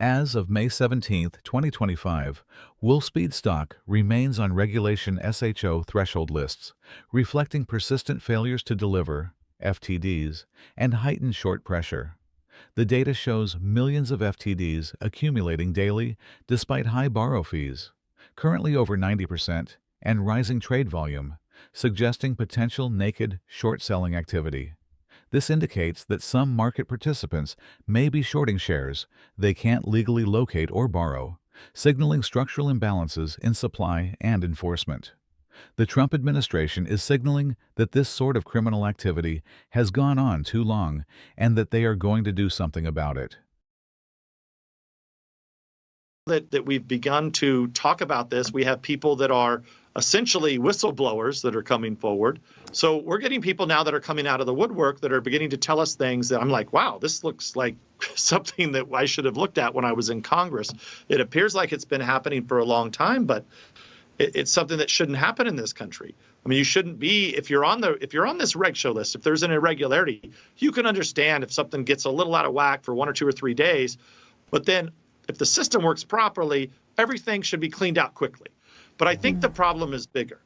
As of May 17, 2025, Wolfspeed stock remains on Regulation SHO threshold lists, reflecting persistent failures to deliver, FTDs, and heightened short pressure. The data shows millions of FTDs accumulating daily despite high borrow fees, currently over 90%, and rising trade volume, suggesting potential naked short-selling activity. This indicates that some market participants may be shorting shares they can't legally locate or borrow, signaling structural imbalances in supply and enforcement. The Trump administration is signaling that this sort of criminal activity has gone on too long and that they are going to do something about it. That we've begun to talk about this. We have people that are essentially whistleblowers that are coming forward. So we're getting people now that are coming out of the woodwork that are beginning to tell us things that I'm like, wow, this looks like something that I should have looked at when I was in Congress. It appears like it's been happening for a long time, but it's something that shouldn't happen in this country. I mean, you shouldn't be, if you're on this reg show list, if there's an irregularity, you can understand if something gets a little out of whack for 1 or 2 or 3 days, but then if the system works properly, everything should be cleaned out quickly. But I think the problem is bigger.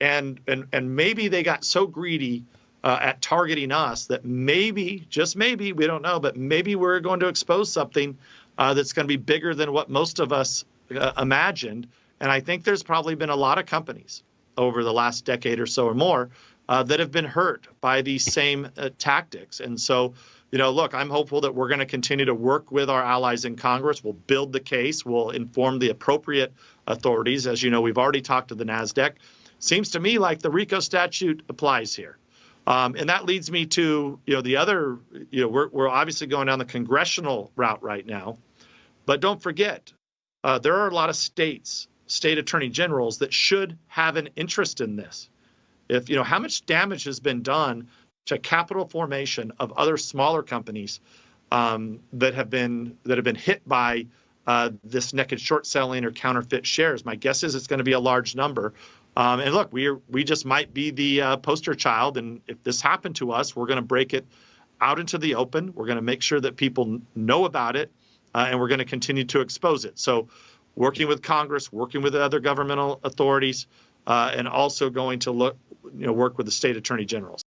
And maybe they got so greedy at targeting us that maybe, just maybe, we don't know, but maybe we're going to expose something that's going to be bigger than what most of us imagined. And I think there's probably been a lot of companies over the last decade or so or more that have been hurt by these same tactics. And so, look, I'm hopeful that we're going to continue to work with our allies in Congress. We'll build the case. We'll inform the appropriate authorities. As you know, we've already talked to the NASDAQ. Seems to me like the RICO statute applies here. And that leads me to, the other, we're obviously going down the congressional route right now. But don't forget, there are a lot of state attorney generals that should have an interest in this. If, how much damage has been done to capital formation of other smaller companies that have been hit by this naked short selling or counterfeit shares. My guess is it's going to be a large number. And look, we just might be the poster child. And if this happened to us, we're going to break it out into the open. We're going to make sure that people know about it, and we're going to continue to expose it. So working with Congress, working with other governmental authorities, and also going to work with the state attorney generals.